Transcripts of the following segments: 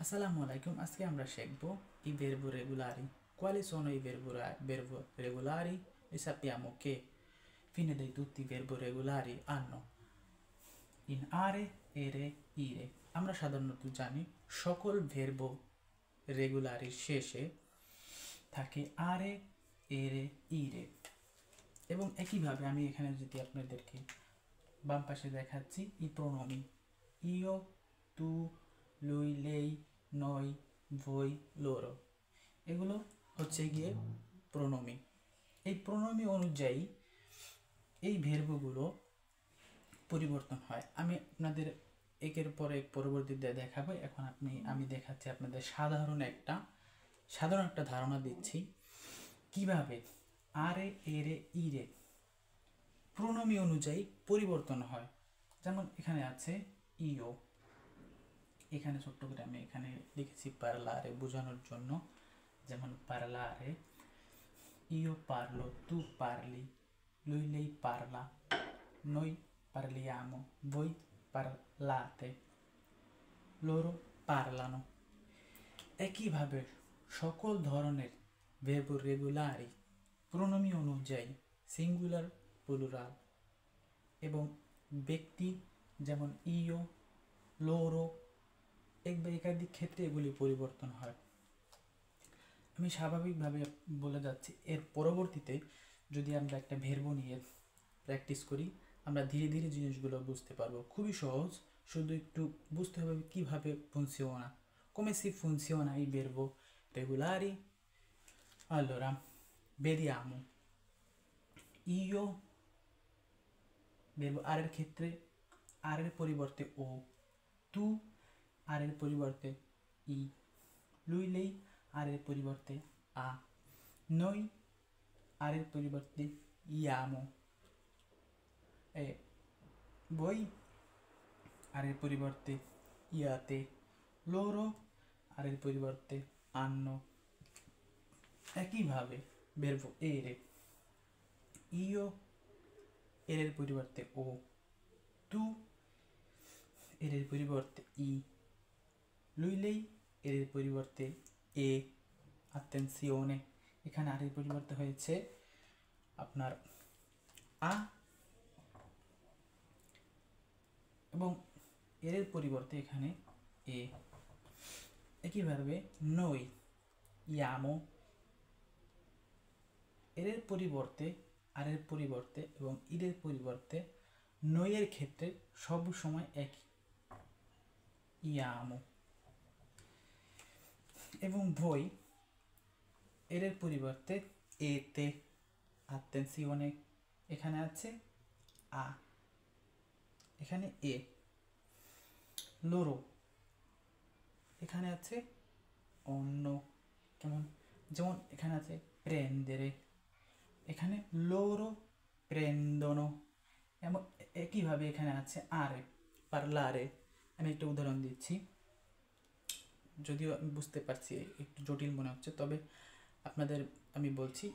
Assalamu alaikum, aske আমরা শিখব I verbo regolari. Quali sono I verbo regolari? E sappiamo che fine di tutti I verbo regolari hanno in are, ere, ire. আমরা সাধারণত জানি সকল verbo regolari শেষে থাকে are, ere, ire. এবং একইভাবে আমি এখানে যদি আপনাদেরকে বাম পাশে দেখাচ্ছি I pronomi io, tu, lui, lei, noi, voi, loro এগুলো হচ্ছে গিয়ে প্রোনোমি। এই প্রোনোমি অনুযায়ী এই ভার্বগুলো পরিবর্তন হয়। আমি আপনাদের একের পর এক পরবর্তীতে দেখাবো। এখন আমি দেখাচ্ছি আপনাদের সাধারণ একটা ধারণা দিচ্ছি কিভাবে আরে, এরে, ইরে প্রোনোমি অনুযায়ী পরিবর্তন হয়। যেমন এখানে আছে ইও, এখানে ছোট্ট করে আমি এখানে লিখেছি পারলারে বোঝানোর জন্য। যেমন parlare, io parlo, tu parli, lui lei parla, noi parliamo, voi parlate, loro parlano। একইভাবে সকল ধরনের verbo regolari প্রোনোমি অনুযায়ী সিঙ্গুলার, প্লুরাল এবং ব্যক্তি যেমন ইও, লোরো একাধিক ক্ষেত্রে এগুলি পরিবর্তন হয়। আমি স্বাভাবিকভাবে বলে যাচ্ছি। এর পরবর্তীতে যদি আমরা একটা ভার্বো নিয়ে প্র্যাকটিস করি আমরা ধীরে ধীরে জিনিসগুলো বুঝতে পারবো। খুবই সহজ, শুধু একটু বুঝতে হবে কিভাবে funziona, come si funziona I verbo regolari। Allora vediamo, io verbo are এর ক্ষেত্রে are এর পরিবর্তে ও, tu are এর পরিবর্তে ই, lui lei are এর পরিবর্তে আ, noi are এর পরিবর্তে iamo, e voi are এর পরিবর্তে iate, loro are এর পরিবর্তে hanno। একইভাবে verbo ere, io এর পরিবর্তে ও, tu এর পরিবর্তে ই, lui lei এর পরিবর্তে এ। attenzione, এখানে আর এর পরিবর্তে হয়েছে আপনার আ এবং এর পরিবর্তে এখানে এ। একইভাবে noi iamo এর পরিবর্তে আর এর পরিবর্তে এবং ইরের পরিবর্তে noi এর ক্ষেত্রে সব সময় একই iamo। এবং voi এর পরিবর্তে এতে। attenzione, এখানে আছে আ, এখানে এ। loro এখানে আছে অন্য, যেমন এখানে আছে prendere, এখানে loro prendono। এবং একইভাবে এখানে আছে are, parlare। আমি একটা উদাহরণ দিচ্ছি, যদিও আমি বুঝতে পারছি একটু জটিল মনে হচ্ছে, তবে আপনাদের আমি বলছি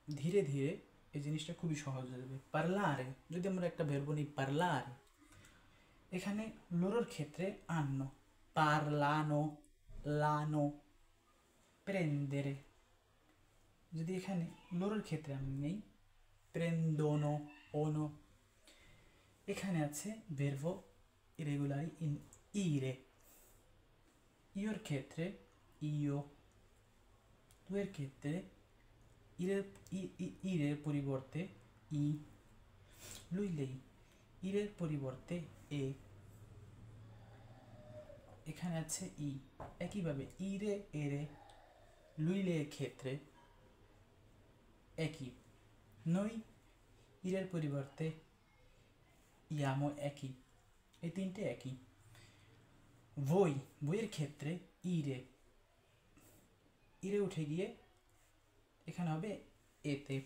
ধীরে ধীরে এই জিনিসটা খুবই সহজ হয়ে যাবে। parlare, যদি আমরা একটা ভার্বো নিই parlare, এখানে লোরোর ক্ষেত্রে hanno, parlano, lano, prendere। যদি এখানে লোরোর ক্ষেত্রে আমি নেই prendono, ono। এখানে আছে verbo irregolari in ire, your ক্ষেত্রে ইও, তু এর ক্ষেত্রে ইরের পরিবর্তে ই, lui lei ইরের পরিবর্তে এ। এখানে আছে ই। একইভাবে ইরে, এরে, lui lei এর ক্ষেত্রে একই, noi ইরের পরিবর্তে iamo একই, এই তিনটে একই। voi বইয়ের ক্ষেত্রে ইরে উঠে গিয়ে এখানে হবে এতে,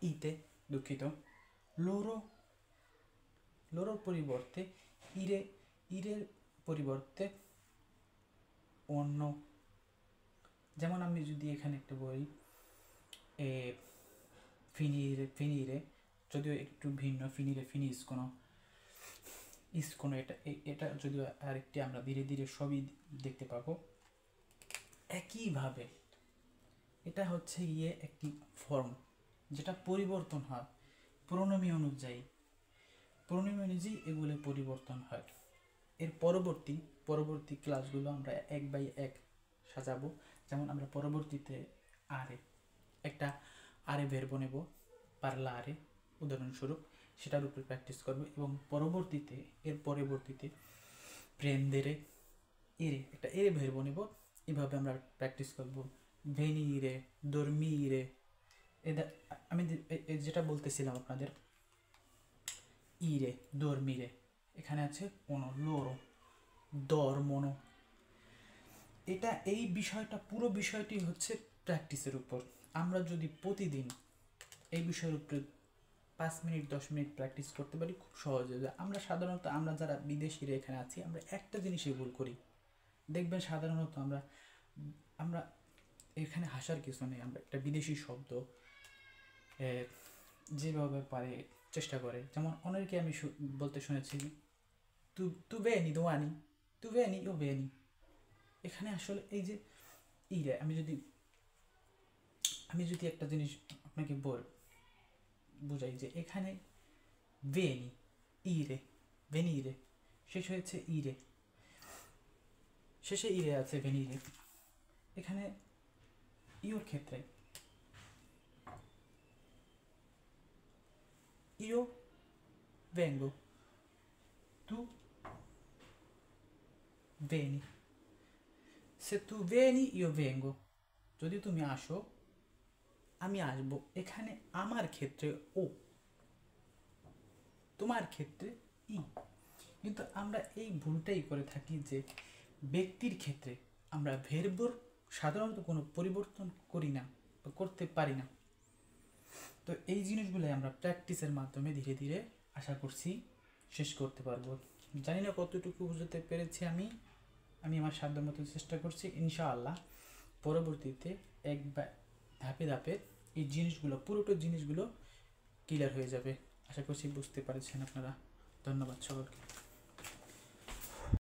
ইতে, দুঃখিত। লোরোর পরিবর্তে ইরের পরিবর্তে অন্য। যেমন আমি যদি এখানে একটা বলি finire, যদিও একটু ভিন্ন, finire, finiscono, ইস কোনো এটা যদিও আরেকটি আমরা ধীরে ধীরে সবই দেখতে পাবো একইভাবে। এটা হচ্ছে গিয়ে একটি ফর্ম যেটা পরিবর্তন হয় প্রোনোমি অনুযায়ী এগুলো পরিবর্তন হয়। এর পরবর্তী ক্লাসগুলো আমরা 1 বাই 1 সাজাবো। যেমন আমরা পরবর্তীতে একটা আরে ভেরব নেব, পারলারে উদাহরণস্বরূপ, সেটার উপরে প্র্যাকটিস করব এবং পরবর্তীতে প্রেন্দেরে একটা এরে ভেরব নেব, এভাবে আমরা প্র্যাকটিস করব। ভেনিরে, দর্মিরে, আমি যেটা বলতেছিলাম আপনাদের, ইরে, দর্মিরে, এখানে আছে কোনো লোরো, দরমনো। এই বিষয়টা, পুরো বিষয়টি হচ্ছে প্র্যাকটিসের উপর। আমরা যদি প্রতিদিন এই বিষয়ের উপরে 5 মিনিট 10 মিনিট প্র্যাকটিস করতে পারি, খুব সহজ হয়ে যায়। আমরা যারা বিদেশিরা এখানে আছি, আমরা একটা জিনিসই ভুল করি। দেখবেন সাধারণত আমরা এখানে হাসার কিছু নেই। আমরা একটা বিদেশি শব্দ যেভাবে পারে চেষ্টা করে, যেমন অনেকে আমি বলতে শুনেছি তু ভেনি দোয়ানি, তু ভেনি ও ভেনি। এখানে আসলে এই যে ইরে, আমি যদি একটা জিনিস আপনাকে বুঝাই যে এখানে ভেনি, ইরে, ভেনিরে, শেষ হয়েছে ইরে, শেষে ইরে আছে ভেনিরে। এখানে ইওর ক্ষেত্রে io vengo, tu vieni, se tu vieni io vengo, যদি তুমি আসো আমি আসবো। এখানে আমার ক্ষেত্রে ও, তোমার ক্ষেত্রে ই। কিন্তু আমরা এই ভুলটাই করে থাকি যে ব্যক্তির ক্ষেত্রে আমরা ভেরবর সাধারণত কোনো পরিবর্তন করি না বা করতে পারি না। তো এই জিনিসগুলো আমরা প্র্যাকটিসের মাধ্যমে ধীরে ধীরে আশা করছি শেষ করতে পারবো। জানি না কতটুকু বুঝতে পেরেছি আমি আমার সাধ্যমতো চেষ্টা করছি। ইনশাআল্লাহ পরবর্তীতে ধাপে ধাপে এই পুরোটা জিনিসগুলো ক্লিয়ার হয়ে যাবে। আশা করছি বুঝতে পারছেন আপনারা। ধন্যবাদ সকলকে।